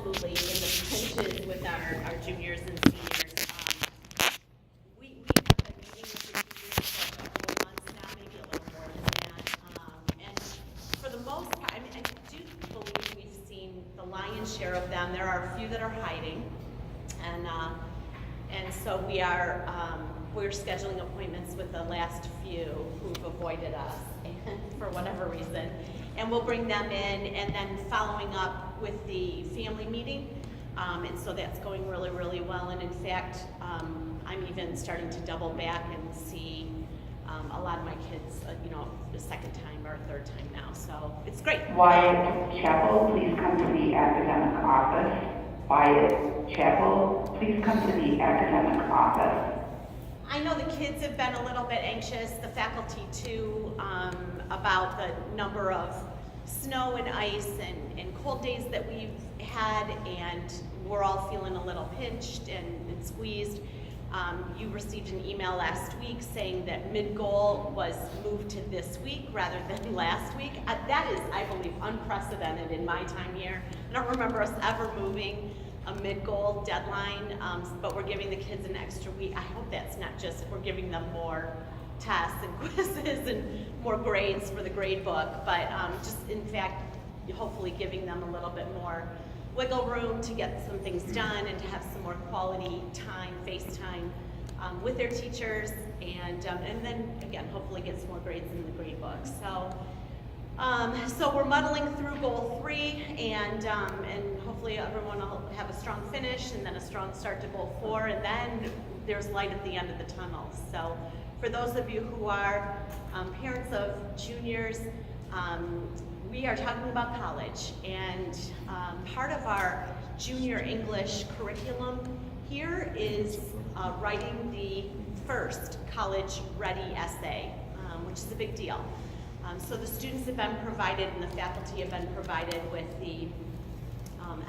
absolutely in the trenches with our juniors and seniors. We have been meeting with the teachers for a couple of months now, maybe a little more than that. And for the most part, I mean, I do believe we've seen the lion's share of them. There are a few that are hiding, and so we're scheduling appointments with the last few who've avoided us for whatever reason. And we'll bring them in, and then following up with the family meeting. And so that's going really, really well. And in fact, I'm even starting to double back and see a lot of my kids, the second time or third time now. So it's great. Wyatt Chapel, please come to the academic office. Wyatt Chapel, please come to the academic office. I know the kids have been a little bit anxious, the faculty too, about the number of snow and ice and cold days that we've had, and we're all feeling a little pinched and squeezed. You received an email last week saying that mid-goal was moved to this week rather than last week. That is, I believe, unprecedented in my time here. I don't remember us ever moving a mid-goal deadline, but we're giving the kids an extra week. I hope that's not just we're giving them more tests and quizzes and more grades for the grade book, but just in fact, hopefully giving them a little bit more wiggle room to get some things done and to have some more quality time, face time with their teachers, and then again, hopefully get some more grades in the grade book. So we're muddling through goal 3, and hopefully everyone will have a strong finish and then a strong start to goal 4, and then there's light at the end of the tunnel. So for those of you who are parents of juniors, we are talking about college, and part of our junior English curriculum here is writing the first college-ready essay, which is a big deal. So the students have been provided and the faculty have been provided with the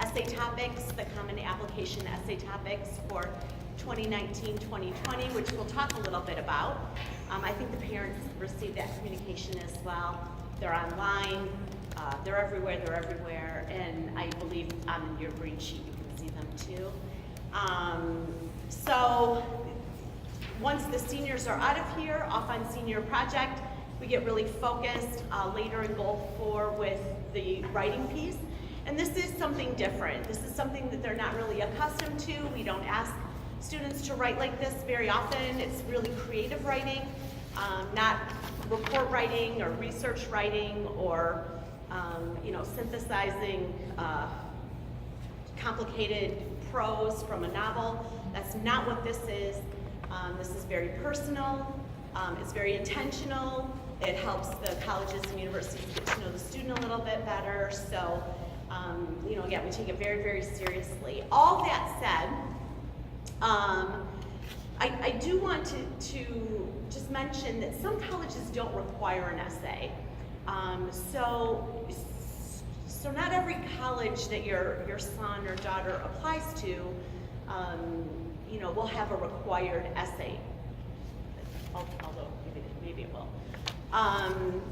essay topics, the common application essay topics for 2019-2020, which we'll talk a little bit about. I think the parents received that communication as well. They're online, they're everywhere, and I believe on your green sheet you can see them too. So once the seniors are out of here, off on senior project, we get really focused later in goal 4 with the writing piece. And this is something different. This is something that they're not really accustomed to. We don't ask students to write like this very often. It's really creative writing, not report writing or research writing or synthesizing complicated prose from a novel. That's not what this is. This is very personal. It's very intentional. It helps the colleges and universities get to know the student a little bit better. So, again, we take it very, very seriously. All that said, I do want to just mention that some colleges don't require an essay. So not every college that your son or daughter applies to, will have a required essay. Although maybe it will.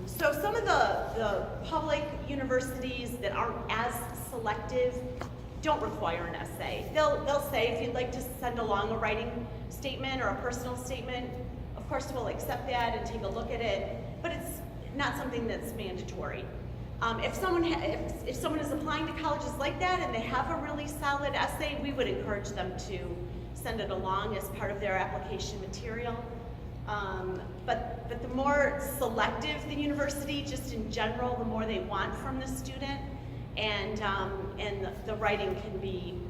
So some of the public universities that aren't as selective don't require an essay. They'll say if you'd like to send along a writing statement or a personal statement, of course we'll accept that and take a look at it, but it's not something that's mandatory. If someone is applying to colleges like that and they have a really solid essay, we would encourage them to send it along as part of their application material. But the more selective the university, just in general, the more they want from the student, and the writing can be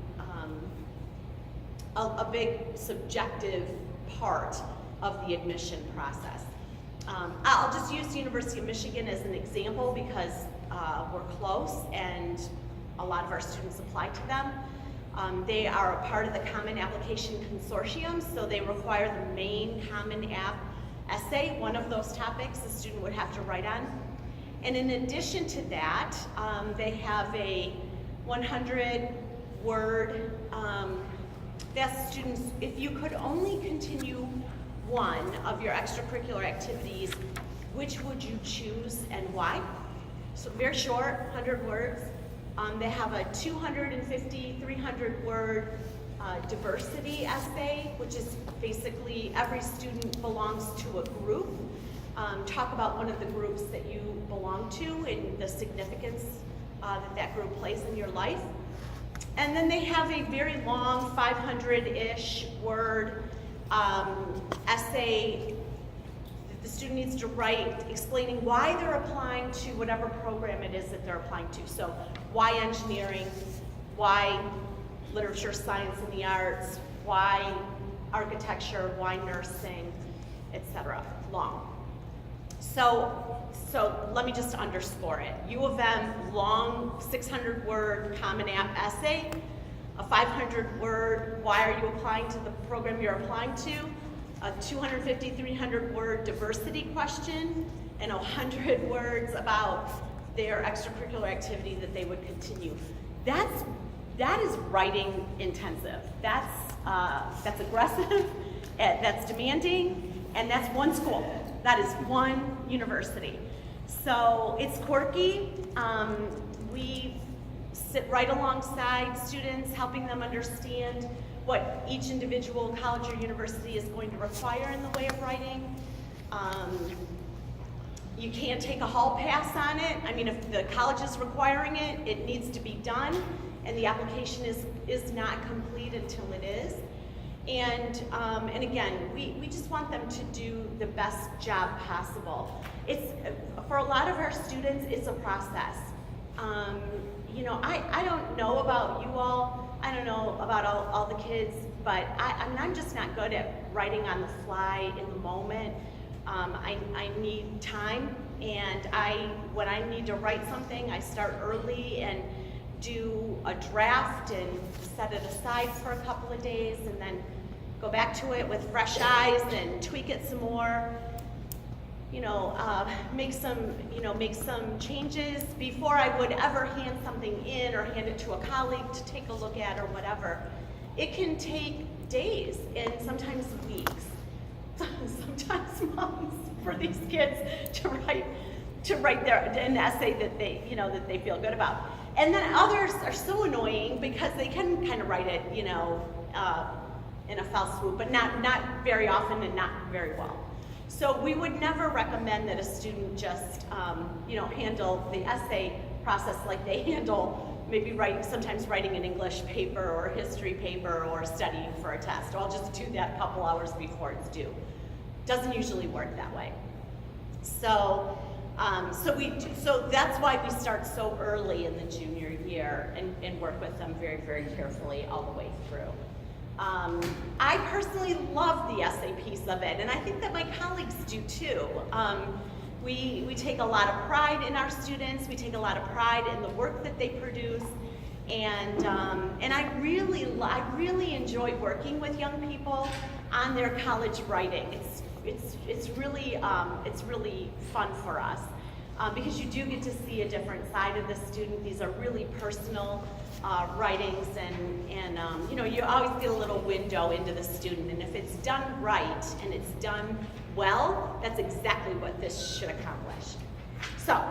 a big subjective part of the admission process. I'll just use the University of Michigan as an example because we're close and a lot of our students apply to them. They are a part of the Common Application Consortium, so they require the main Common App essay, one of those topics the student would have to write on. And in addition to that, they have a 100-word, that's students, if you could only continue one of your extracurricular activities, which would you choose and why? So very short, 100 words. They have a 250, 300-word diversity essay, which is basically every student belongs to a group. Talk about one of the groups that you belong to and the significance that group plays in your life. And then they have a very long 500-ish word essay that the student needs to write explaining why they're applying to whatever program it is that they're applying to. So why engineering, why literature, science, and the arts, why architecture, why nursing, etc. Long. So let me just underscore it. U of M, long 600-word Common App essay, a 500-word, why are you applying to the program you're applying to, a 250, 300-word diversity question, and 100 words about their extracurricular activity that they would continue. That is writing intensive. That's aggressive, that's demanding, and that's one school. That is one university. So it's quirky. We sit right alongside students, helping them understand what each individual college or university is going to require in the way of writing. You can't take a hall pass on it. I mean, if the college is requiring it, it needs to be done, and the application is not complete until it is. And again, we just want them to do the best job possible. It's, for a lot of our students, it's a process. You know, I don't know about you all, I don't know about all the kids, but I'm just not good at writing on the fly in the moment. I need time, and when I need to write something, I start early and do a draft and set it aside for a couple of days, and then go back to it with fresh eyes and tweak it some more. You know, make some changes before I would ever hand something in or hand it to a colleague to take a look at or whatever. It can take days and sometimes weeks, sometimes months for these kids to write an essay that they feel good about. And then others are so annoying because they can kind of write it, in a foul swoop, but not very often and not very well. So we would never recommend that a student just, handle the essay process like they handle maybe sometimes writing an English paper or a history paper or studying for a test. I'll just do that a couple hours before it's due. Doesn't usually work that way. So that's why we start so early in the junior year and work with them very, very carefully all the way through. I personally love the essay piece of it, and I think that my colleagues do too. We take a lot of pride in our students. We take a lot of pride in the work that they produce, and I really enjoy working with young people on their college writing. It's really fun for us because you do get to see a different side of the student. These are really personal writings, and you always get a little window into the student, and if it's done right and it's done well, that's exactly what this should accomplish. So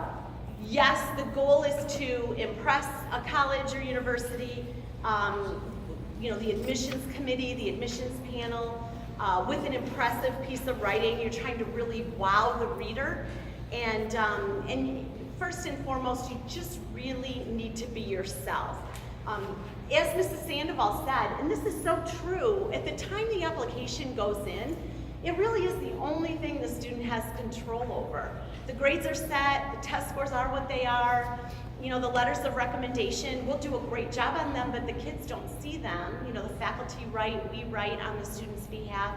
yes, the goal is to impress a college or university, the admissions committee, the admissions panel, with an impressive piece of writing. You're trying to really wow the reader, and first and foremost, you just really need to be yourself. As Mrs. Sandoval said, and this is so true, at the time the application goes in, it really is the only thing the student has control over. The grades are set, the test scores are what they are, the letters of recommendation, we'll do a great job on them, but the kids don't see them. The faculty write, we write on the student's behalf,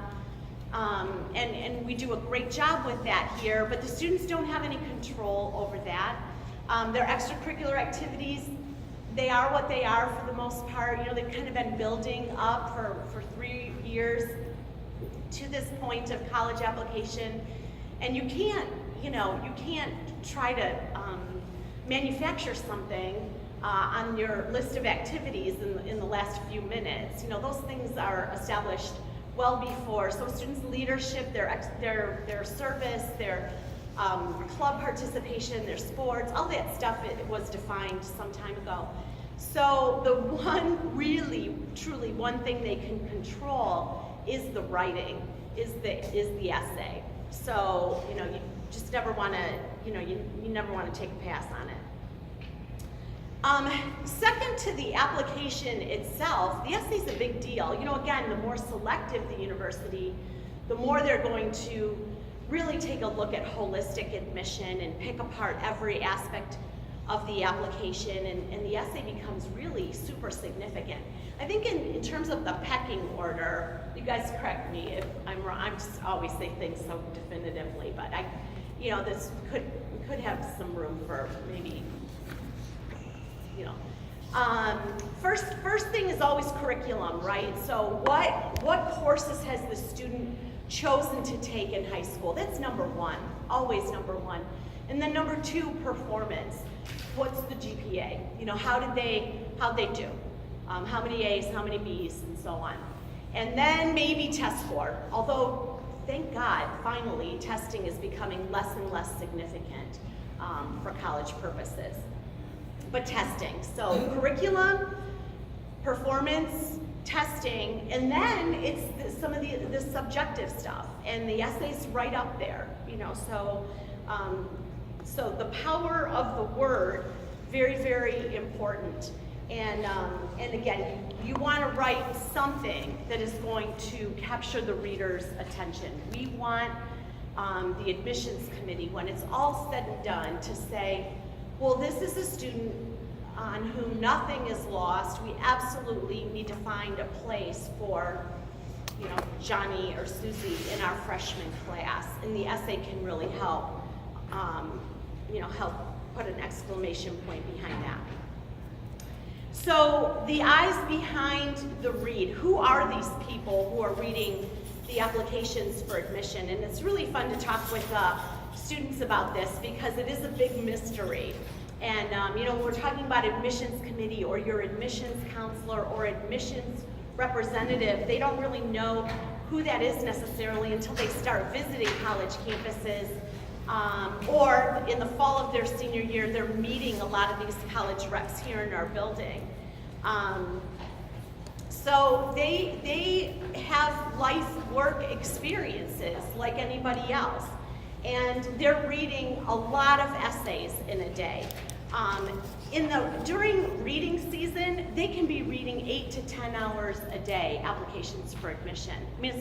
and we do a great job with that here, but the students don't have any control over that. Their extracurricular activities, they are what they are for the most part. They've kind of been building up for 3 years to this point of college application, and you can't try to manufacture something on your list of activities in the last few minutes. Those things are established well before. So students' leadership, their service, their club participation, their sports, all that stuff, it was defined some time ago. So the one really, truly one thing they can control is the writing, is the essay. So, you just never want to, you never want to take a pass on it. Second to the application itself, the essay's a big deal. Again, the more selective the university, the more they're going to really take a look at holistic admission and pick apart every aspect of the application, and the essay becomes really super significant. I think in terms of the pecking order, you guys correct me if I'm wrong. I just always say things so definitively, but this could have some room for maybe, First thing is always curriculum, right? So what courses has the student chosen to take in high school? That's number one, always number one. And then number two, performance. What's the GPA? How'd they do? How many A's, how many B's, and so on. And then maybe test score, although thank God, finally, testing is becoming less and less significant for college purposes. But testing, so curriculum, performance, testing, and then it's some of the subjective stuff, and the essay's right up there, so the power of the word, very, very important. And again, you want to write something that is going to capture the reader's attention. We want the admissions committee, when it's all said and done, to say, well, this is a student on whom nothing is lost. We absolutely need to find a place for, Johnny or Susie in our freshman class, and the essay can really help, help put an exclamation point behind that. So the eyes behind the read. Who are these people who are reading the applications for admission? And it's really fun to talk with students about this because it is a big mystery. And when we're talking about admissions committee or your admissions counselor or admissions representative, they don't really know who that is necessarily until they start visiting college campuses, or in the fall of their senior year, they're meeting a lot of these college reps here in our building. So they have life work experiences like anybody else. And they're reading a lot of essays in a day. During reading season, they can be reading 8 to 10 hours a day, applications for admission. I mean,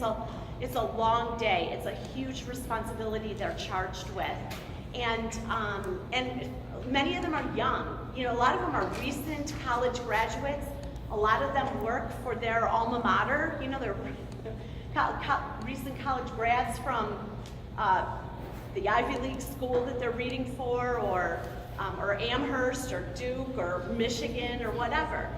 it's a long day. It's a huge responsibility they're charged with. And many of them are young. A lot of them are recent college graduates. A lot of them work for their alma mater. They're recent college grads from the Ivy League school that they're reading for, or Amherst, or Duke, or Michigan, or whatever.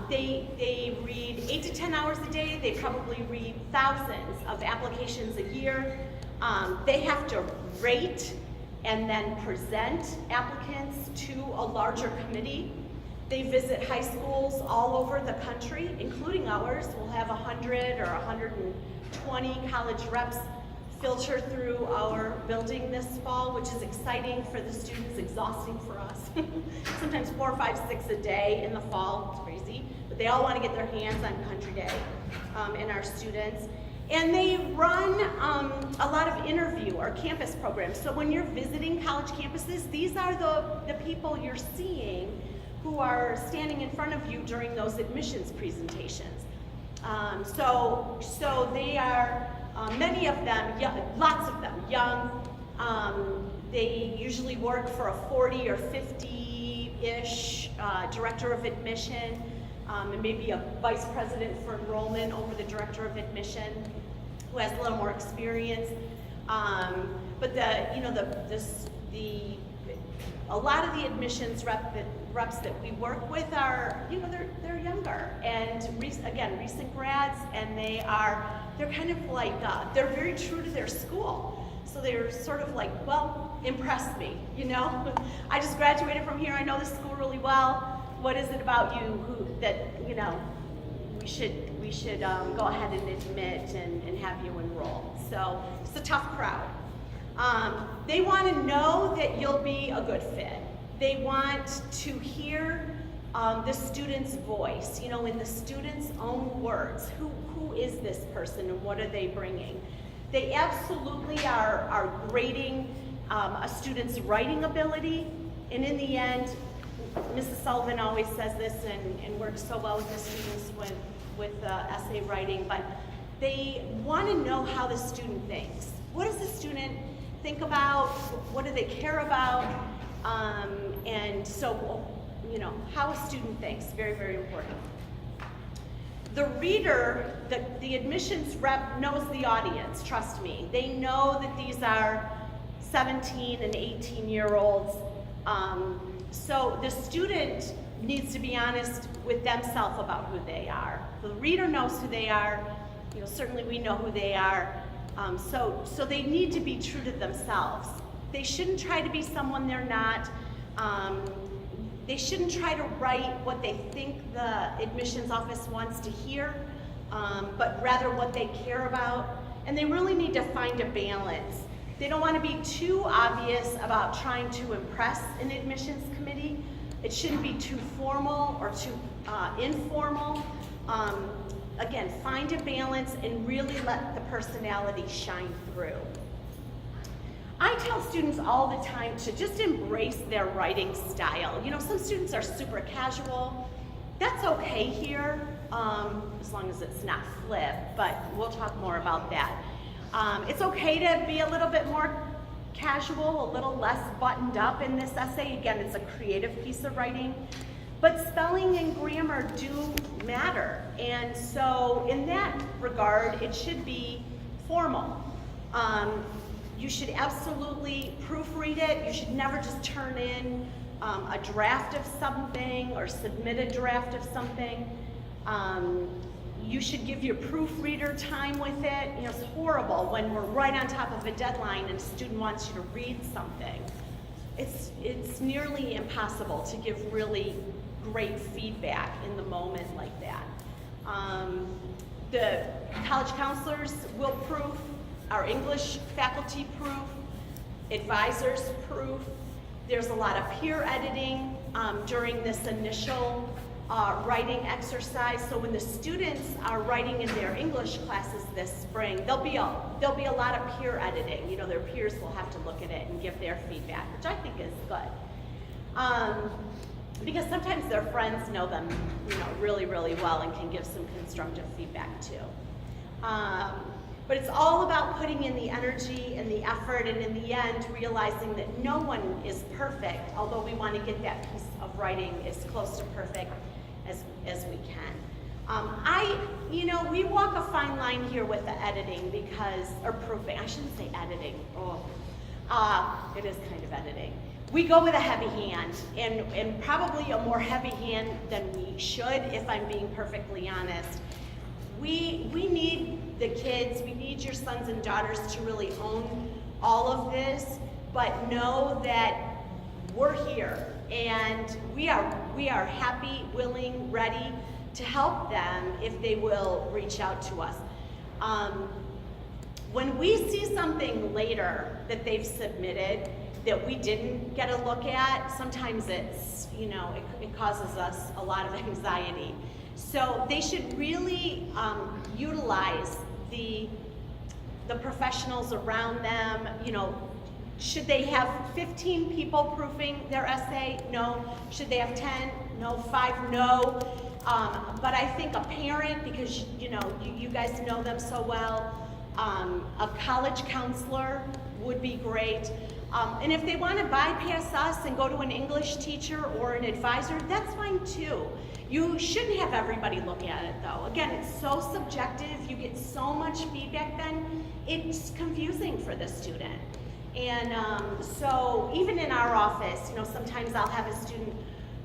They read 8 to 10 hours a day. They probably read thousands of applications a year. They have to rate and then present applicants to a larger committee. They visit high schools all over the country, including ours. We'll have 100 or 120 college reps filter through our building this fall, which is exciting for the students, exhausting for us. Sometimes 4, 5, 6 a day in the fall, it's crazy. But they all want to get their hands on Country Day, and our students. And they run a lot of interview or campus programs. So when you're visiting college campuses, these are the people you're seeing who are standing in front of you during those admissions presentations. So they are, many of them, lots of them, young. They usually work for a 40 or 50-ish director of admission, and maybe a vice president for enrollment over the director of admission who has a little more experience. But a lot of the admissions reps that we work with are, they're younger, and again, recent grads, and they're kind of like, they're very true to their school. So they're sort of like, well, impress me, I just graduated from here, I know this school really well. What is it about you that we should go ahead and admit and have you enroll? So it's a tough crowd. They want to know that you'll be a good fit. They want to hear the student's voice, you know, in the student's own words. Who is this person and what are they bringing? They absolutely are grading a student's writing ability, and in the end, Mrs. Sullivan always says this and works so well with the students with essay writing, but they want to know how the student thinks. What does the student think about? What do they care about? And so, you know, how a student thinks, very, very important. The reader, the admissions rep knows the audience, trust me. They know that these are 17 and 18-year-olds. So the student needs to be honest with themselves about who they are. The reader knows who they are. You know, certainly we know who they are. So they need to be true to themselves. They shouldn't try to be someone they're not. They shouldn't try to write what they think the admissions office wants to hear, but rather what they care about. And they really need to find a balance. They don't want to be too obvious about trying to impress an admissions committee. It shouldn't be too formal or too informal. Again, find a balance and really let the personality shine through. I tell students all the time to just embrace their writing style. You know, some students are super casual. That's okay here, as long as it's not flip, but we'll talk more about that. It's okay to be a little bit more casual, a little less buttoned up in this essay. Again, it's a creative piece of writing. But spelling and grammar do matter. And so in that regard, it should be formal. You should absolutely proofread it. You should never just turn in a draft of something or submit a draft of something. You should give your proofreader time with it. You know, it's horrible when we're right on top of a deadline and a student wants you to read something. It's nearly impossible to give really great feedback in the moment like that. The college counselors will proof, our English faculty proof, advisors proof. There's a lot of peer editing during this initial writing exercise. So when the students are writing in their English classes this spring, there'll be a lot of peer editing. You know, their peers will have to look at it and give their feedback, which I think is good. Because sometimes their friends know them, you know, really, really well and can give some constructive feedback too. But it's all about putting in the energy and the effort, and in the end, realizing that no one is perfect, although we want to get that piece of writing as close to perfect as we can. You know, we walk a fine line here with the editing because, or proofing, I shouldn't say editing, it is kind of editing. We go with a heavy hand, and probably a more heavy hand than we should, if I'm being perfectly honest. We need the kids, we need your sons and daughters to really own all of this, but know that we're here, and we are happy, willing, ready to help them if they will reach out to us. When we see something later that they've submitted that we didn't get a look at, sometimes it's, you know, it causes us a lot of anxiety. So they should really utilize the professionals around them. You know, should they have 15 people proofing their essay? No. Should they have 10? No. 5? No. But I think a parent, because you know, you guys know them so well, a college counselor would be great. And if they want to bypass us and go to an English teacher or an advisor, that's fine too. You shouldn't have everybody look at it though. Again, it's so subjective. You get so much feedback then, it's confusing for the student. And so even in our office, you know, sometimes I'll have a student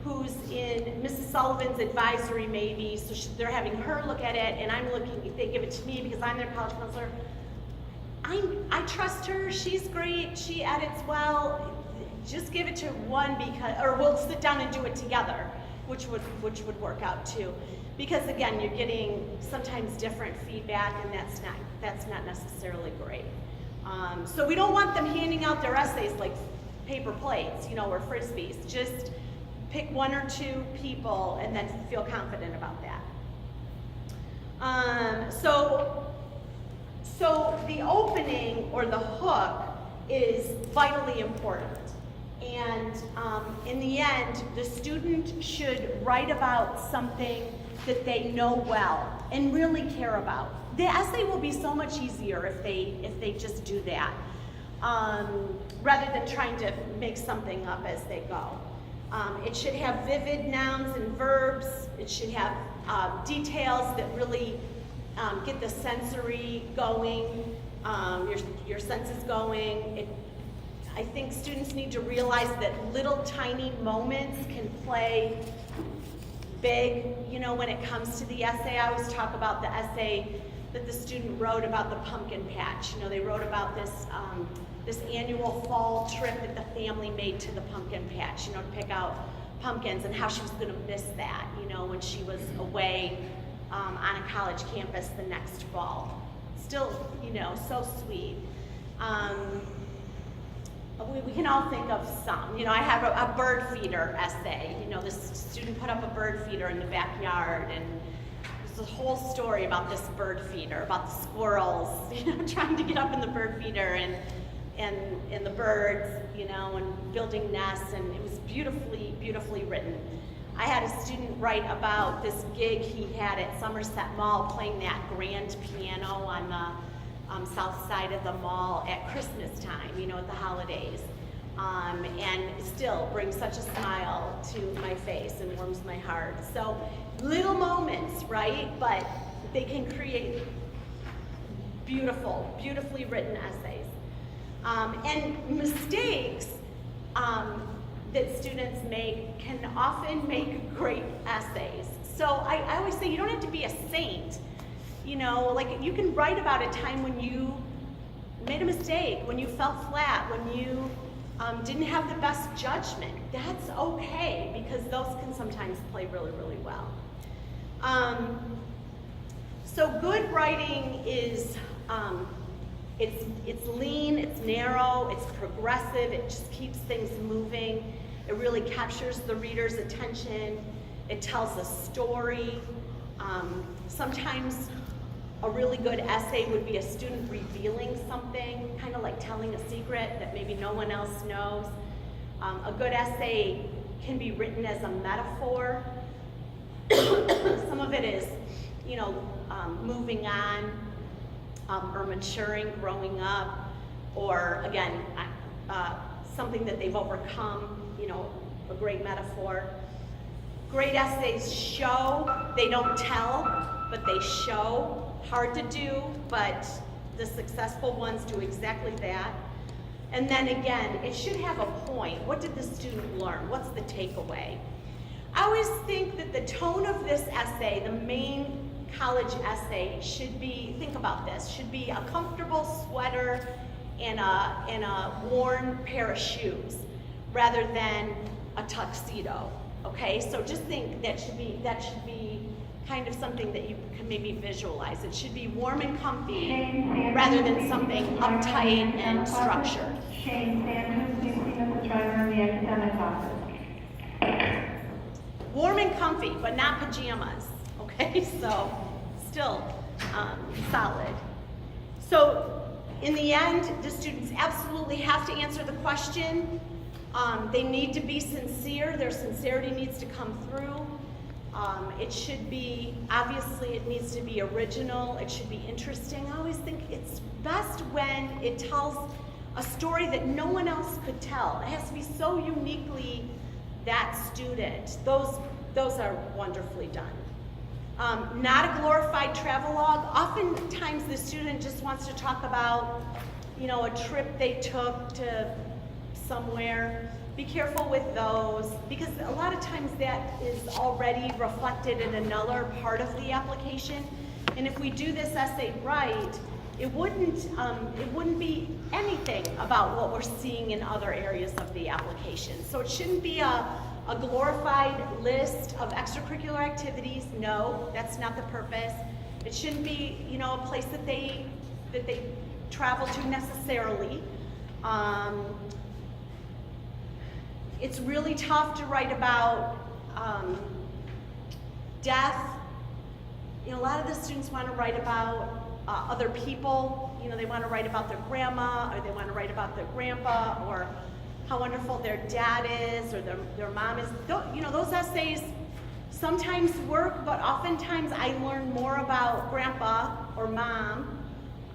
who's in Mrs. Sullivan's advisory maybe, so they're having her look at it, and I'm looking, if they give it to me because I'm their college counselor, I trust her, she's great, she edits well, just give it to one because, or we'll sit down and do it together, which would work out too. Because again, you're getting sometimes different feedback, and that's not necessarily great. So we don't want them handing out their essays like paper plates, you know, or frisbees. Just Pick one or two people and then feel confident about that. So the opening or the hook is vitally important. And in the end, the student should write about something that they know well and really care about. The essay will be so much easier if they just do that, rather than trying to make something up as they go. It should have vivid nouns and verbs. It should have details that really get the sensory going, your senses going. I think students need to realize that little tiny moments can play big, you know, when it comes to the essay. I always talk about the essay that the student wrote about the pumpkin patch. You know, they wrote about this this annual fall trip that the family made to the pumpkin patch, you know, to pick out pumpkins, and how she was going to miss that, you know, when she was away on a college campus the next fall. Still, you know, so sweet. We can all think of some. You know, I have a bird feeder essay. You know, this student put up a bird feeder in the backyard, and there's a whole story about this bird feeder, about the squirrels, you know, trying to get up in the bird feeder, and the birds, you know, and building nests, and it was beautifully, beautifully written. I had a student write about this gig he had at Somerset Mall, playing that grand piano on the south side of the mall at Christmas time, you know, at the holidays, and still brings such a smile to my face and warms my heart. So little moments, right? But they can create beautiful, beautifully written essays. And mistakes that students make can often make great essays. So I always say you don't have to be a saint. You know, like, you can write about a time when you made a mistake, when you fell flat, when you didn't have the best judgment. That's okay, because those can sometimes play really, really well. So good writing is, it's lean, it's narrow, it's progressive, it just keeps things moving. It really captures the reader's attention. It tells a story. Sometimes a really good essay would be a student revealing something, kind of like telling a secret that maybe no one else knows. A good essay can be written as a metaphor. Some of it is, you know, moving on, or maturing, growing up, or again, something that they've overcome, you know, a great metaphor. Great essays show, they don't tell, but they show. Hard to do, but the successful ones do exactly that. And then again, it should have a point. What did the student learn? What's the takeaway? I always think that the tone of this essay, the main college essay, should be, think about this, should be a comfortable sweater and a worn pair of shoes, rather than a tuxedo. Okay, so just think that should be kind of something that you can maybe visualize. It should be warm and comfy rather than something uptight and structured. Shane Sanders, please see Mrs. Driver in the academic office. Warm and comfy, but not pajamas. Okay, so still solid. So in the end, the students absolutely have to answer the question. They need to be sincere. Their sincerity needs to come through. It should be, obviously it needs to be original, it should be interesting. I always think it's best when it tells a story that no one else could tell. It has to be so uniquely that student. Those are wonderfully done. Not a glorified travelogue. Oftentimes the student just wants to talk about, you know, a trip they took to somewhere. Be careful with those, because a lot of times that is already reflected in another part of the application. And if we do this essay right, it wouldn't be anything about what we're seeing in other areas of the application. So it shouldn't be a glorified list of extracurricular activities. No, that's not the purpose. It shouldn't be, you know, a place that they It's really tough to write about death. You know, a lot of the students want to write about other people. You know, they want to write about their grandma, or they want to write about their grandpa, or how wonderful their dad is, or their mom is. You know, those essays sometimes work, but oftentimes I learn more about grandpa or mom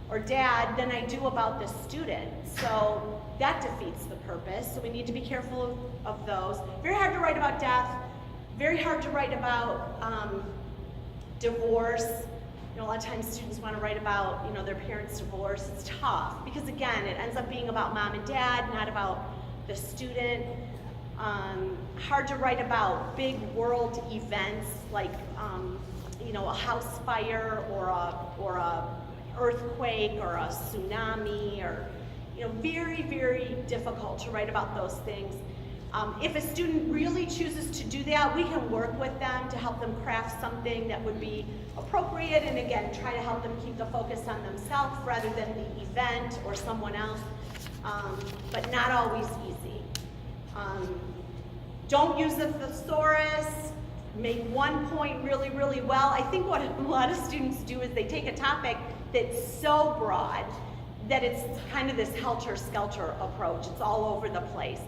or dad than I do about the student. So that defeats the purpose. So we need to be careful of those. Very hard to write about death. Very hard to write about divorce. You know, a lot of times students want to write about, you know, their parents' divorce. It's tough because, again, it ends up being about mom and dad, not about the student. Hard to write about big world events like, you know, a house fire or a earthquake or a tsunami, or, you know, very, very difficult to write about those things. If a student really chooses to do that, we can work with them to help them craft something that would be appropriate, and again, try to help them keep the focus on themselves rather than the event or someone else, but not always easy. Don't use a thesaurus. Make one point really, really well. I think what a lot of students do is they take a topic that's so broad that it's kind of this helter-skelter approach. It's all over the place.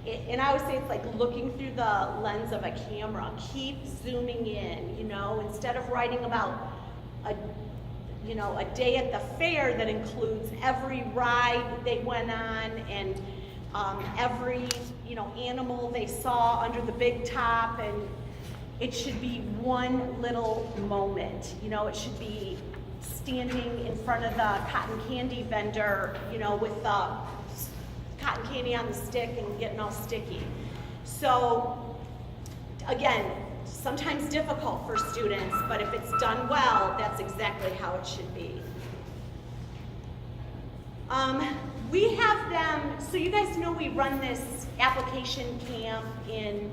And I would say it's like looking through the lens of a camera. Keep zooming in, you know, instead of writing about a day at the fair that includes every ride they went on and every, you know, animal they saw under the big top, and it should be one little moment. You know, it should be standing in front of the cotton candy vendor, you know, with the cotton candy on the stick and getting all sticky. So again, sometimes difficult for students, but if it's done well, that's exactly how it should be. We have them, so you guys know we run this application camp in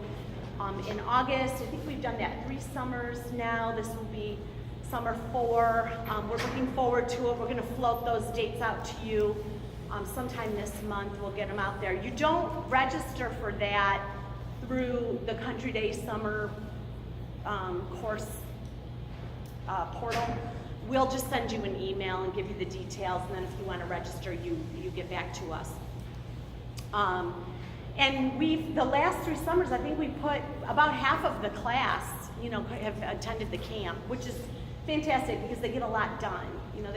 August. I think we've done that 3 summers now. This will be summer 4. We're looking forward to it. We're gonna float those dates out to you sometime this month. We'll get them out there. You don't register for that through the Country Day Summer course portal. We'll just send you an email and give you the details, and then if you want to register, you get back to us. And the last 3 summers, I think we put about half of the class, you know, have attended the camp, which is fantastic because they get a lot done. You know,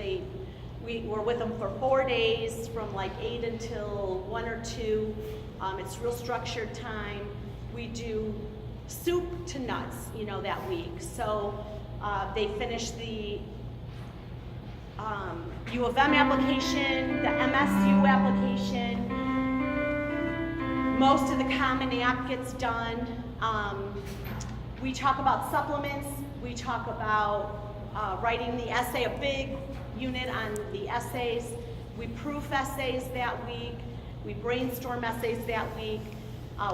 we were with them for 4 days from like 8 until 1 or 2. It's real structured time. We do soup to nuts, you know, that week. So they finish the U of M application, the MSU application. Most of the Common App gets done. We talk about supplements. We talk about writing the essay, a big unit on the essays. We proof essays that week. We brainstorm essays that week.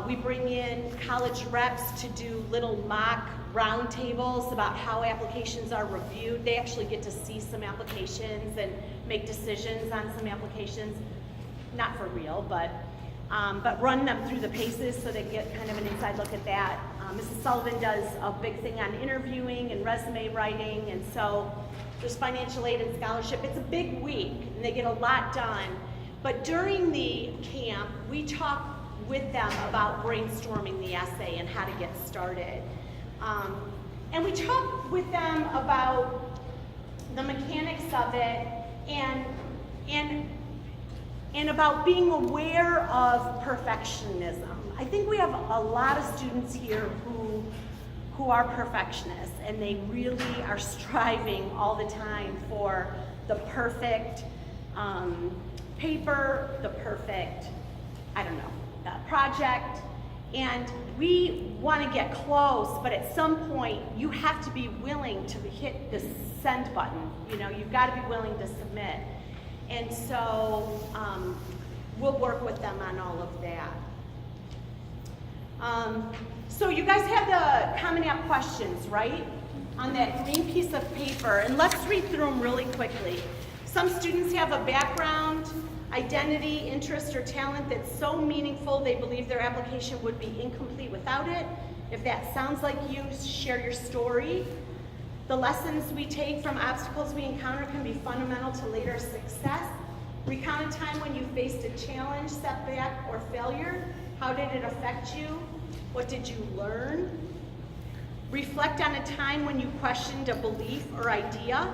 We bring in college reps to do little mock roundtables about how applications are reviewed. They actually get to see some applications and make decisions on some applications. Not for real, but run them through the paces so they get kind of an inside look at that. Mrs. Sullivan does a big thing on interviewing and resume writing, and so there's financial aid and scholarship. It's a big week, and they get a lot done. But during the camp, we talk with them about brainstorming the essay and how to get started. And we talk with them about the mechanics of it and about being aware of perfectionism. I think we have a lot of students here who are perfectionists, and they really are striving all the time for the perfect paper, the perfect, project. And we want to get close, but at some point you have to be willing to hit the send button. You know, you've got to be willing to submit. And so we'll work with them on all of that. So you guys have the Common App questions, right? On that green piece of paper, and let's read through them really quickly. Some students have a background, identity, interest, or talent that's so meaningful they believe their application would be incomplete without it. If that sounds like you, share your story. The lessons we take from obstacles we encounter can be fundamental to later success. Recount a time when you faced a challenge, setback, or failure. How did it affect you? What did you learn? Reflect on a time when you questioned a belief or idea.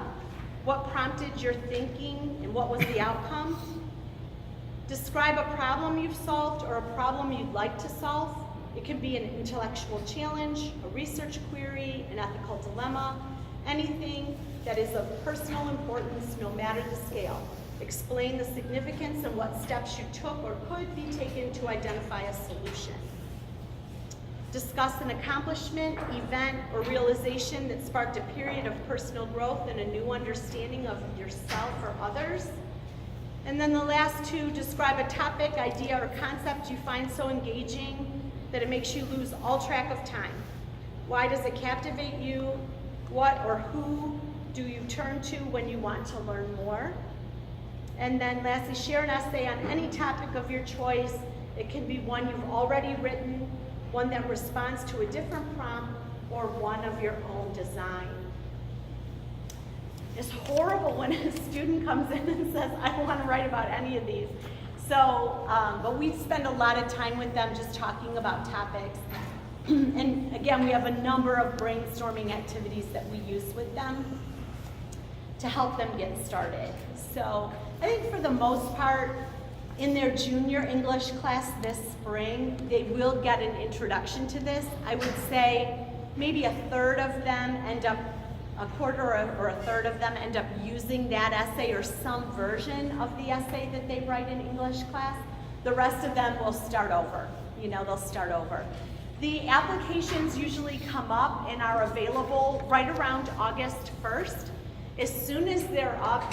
What prompted your thinking and what was the outcome? Describe a problem you've solved or a problem you'd like to solve. It can be an intellectual challenge, a research query, an ethical dilemma, anything that is of personal importance no matter the scale. Explain the significance and what steps you took or could be taken to identify a solution. Discuss an accomplishment, event, or realization that sparked a period of personal growth and a new understanding of yourself or others. And then the last two, describe a topic, idea, or concept you find so engaging that it makes you lose all track of time. Why does it captivate you? What or who do you turn to when you want to learn more? And then lastly, share an essay on any topic of your choice. It can be one you've already written, one that responds to a different prompt, or one of your own design. It's horrible when a student comes in and says, I don't want to write about any of these. So, but we spend a lot of time with them just talking about topics. And again, we have a number of brainstorming activities that we use with them to help them get started. So I think for the most part, in their junior English class this spring, they will get an introduction to this. I would say maybe a third of them end up, a quarter or a third of them end up using that essay or some version of the essay that they write in English class. The rest of them will start over. They'll start over. The applications usually come up and are available right around August 1st. As soon as they're up,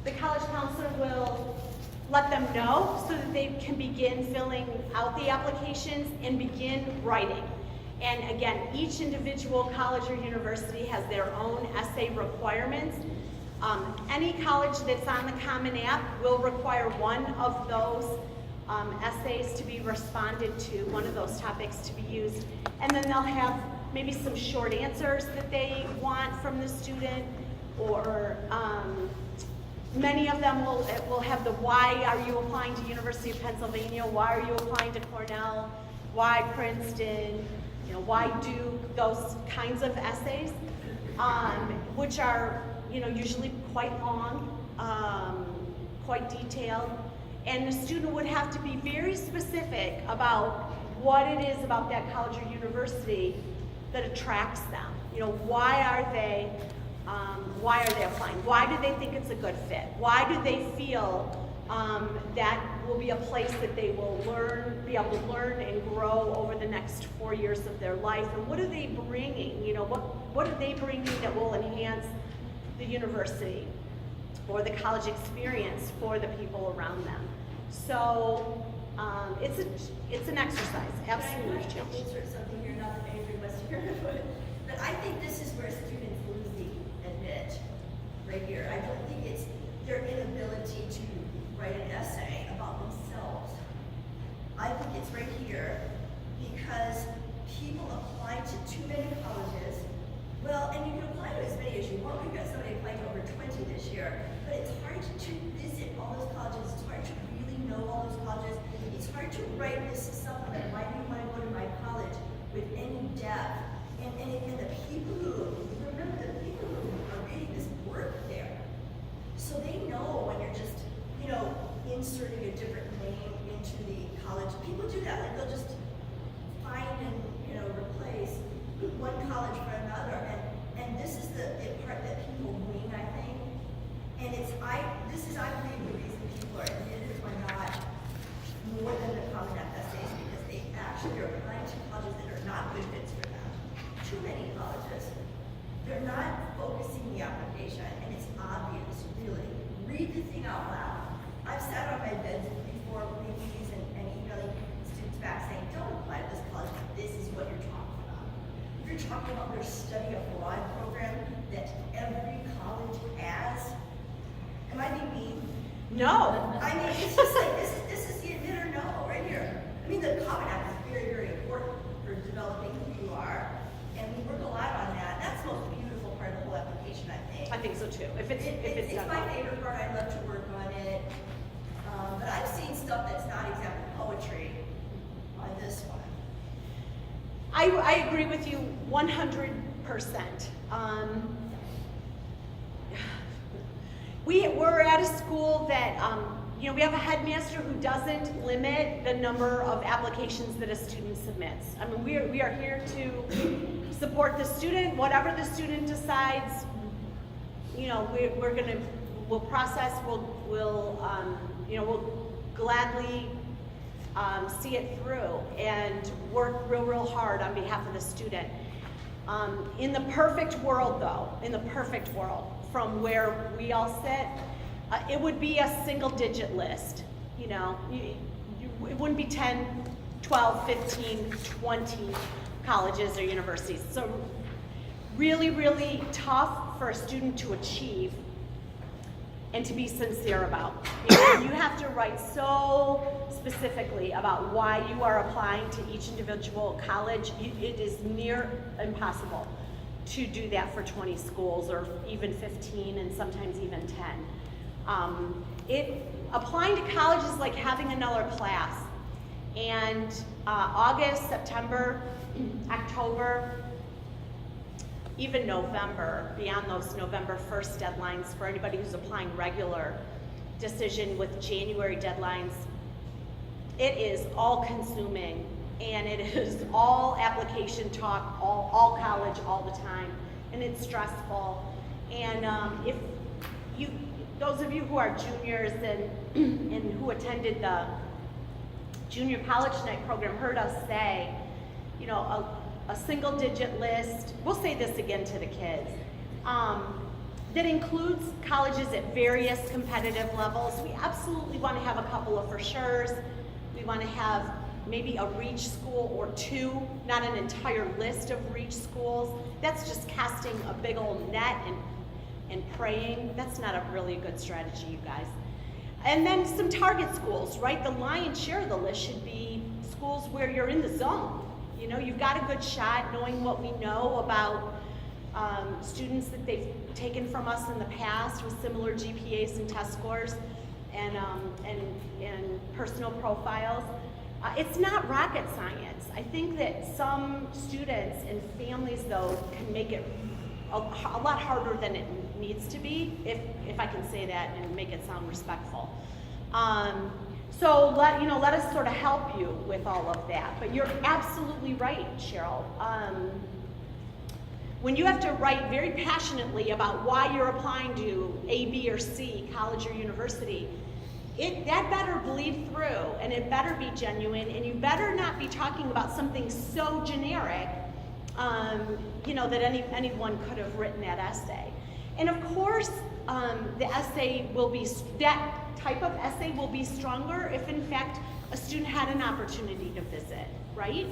the college counselor will let them know so that they can begin filling out the applications and begin writing. And again, each individual college or university has their own essay requirements. Any college that's on the Common App will require one of those essays to be responded to, one of those topics to be used. And then they'll have maybe some short answers that they want from the student, or many of them will have the why are you applying to University of Pennsylvania, why are you applying to Cornell, why Princeton, why Duke, those kinds of essays, which are usually quite long, quite detailed. And the student would have to be very specific about what it is about that college or university that attracts them. Why are they applying? Why do they think it's a good fit? Why do they feel that will be a place that they will be able to learn and grow over the next 4 years of their life? And what are they bringing? What are they bringing that will enhance the university or the college experience for the people around them? So it's an exercise, absolutely. Can I insert something here, not that anybody wants to hear it, but I think this is where students lose the admit right here. I don't think it's their inability to write an essay about themselves. I think it's right here because people apply to too many colleges. Well, and you can apply to as many as you want. We've got somebody applying to over 20 this year, but it's hard to visit all those colleges. It's hard to really know all those colleges. It's hard to write this supplement. Why do you want to go to my college with any depth? And the people who, remember the people who are reading this work there. So they know when you're just, inserting a different name into the college. People do that, like they'll just find and, replace one college for another. And this is the part that people wing, I think. And this is, I believe, the reason people are admitted or not more than the Common App essays, because they actually are applying to colleges that are not good fits for them. Too many colleges. They're not focusing the application, and it's obvious, really. Read the thing out loud. I've sat on my bed before meetings and emailing students back saying, don't apply to this college, this is what you're talking about. You're talking about their study abroad program that every college has. No. I mean, it's just like, this is the admit or no, right here. I mean, the Common App is very, very important for developing who you are, and we work a lot on that. That's the most beautiful part of the whole application, I think. I think so too. If it's done my well. favorite part. I love to work on it. But I've seen stuff that's not exactly poetry on this one. I agree with you 100%. We're at a school that, we have a headmaster who doesn't limit the number of applications that a student submits. I mean, we are here to support the student. Whatever the student decides, we'll process, we'll gladly see it through and work real hard on behalf of the student. In the perfect world though, from where we all sit, it would be a single-digit list. It wouldn't be 10, 12, 15, 20 colleges or universities. So really tough for a student to achieve and to be sincere about. You have to write so specifically about why you are applying to each individual college. It is near impossible to do that for 20 schools or even 15 and sometimes even 10. Applying to college is like having another class. And August, September, October, even November, beyond those November 1st deadlines for anybody who's applying regular, decision with January deadlines, it is all consuming and it is all application talk, all college all the time, and it's stressful. And if those of you who are juniors and who attended the Junior College Night program heard us say, a single-digit list, we'll say this again to the kids, that includes colleges at various competitive levels. We absolutely want to have a couple of for sures. We want to have maybe a reach school or two, not an entire list of reach schools. That's just casting a big old net and praying. That's not a really good strategy, you guys. And then some target schools, right? The lion's share of the list should be schools where you're in the zone. You've got a good shot knowing what we know about students that they've taken from us in the past with similar GPAs and test scores and personal profiles. It's not rocket science. I think that some students and families, though, can make it a lot harder than it needs to be, if I can say that and make it sound respectful. So let us sort of help you with all of that. But you're absolutely right, Cheryl. When you have to write very passionately about why you're applying to A, B, or C, college or university, that better bleed through, and it better be genuine, and you better not be talking about something so generic, that anyone could have written that essay. And of course, the essay will be, that type of essay will be stronger if in fact a student had an opportunity to visit, right?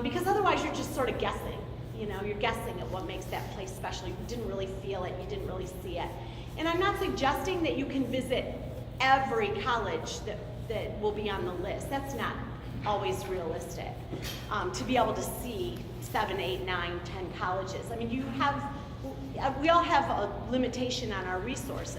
Because otherwise you're just sort of guessing. You're guessing at what makes that place special. You didn't really feel it, you didn't really see it. And I'm not suggesting that you can visit every college that will be on the list. That's not always realistic. To be able to see 7, 8, 9, 10 colleges. I mean, we all have a limitation on our resources.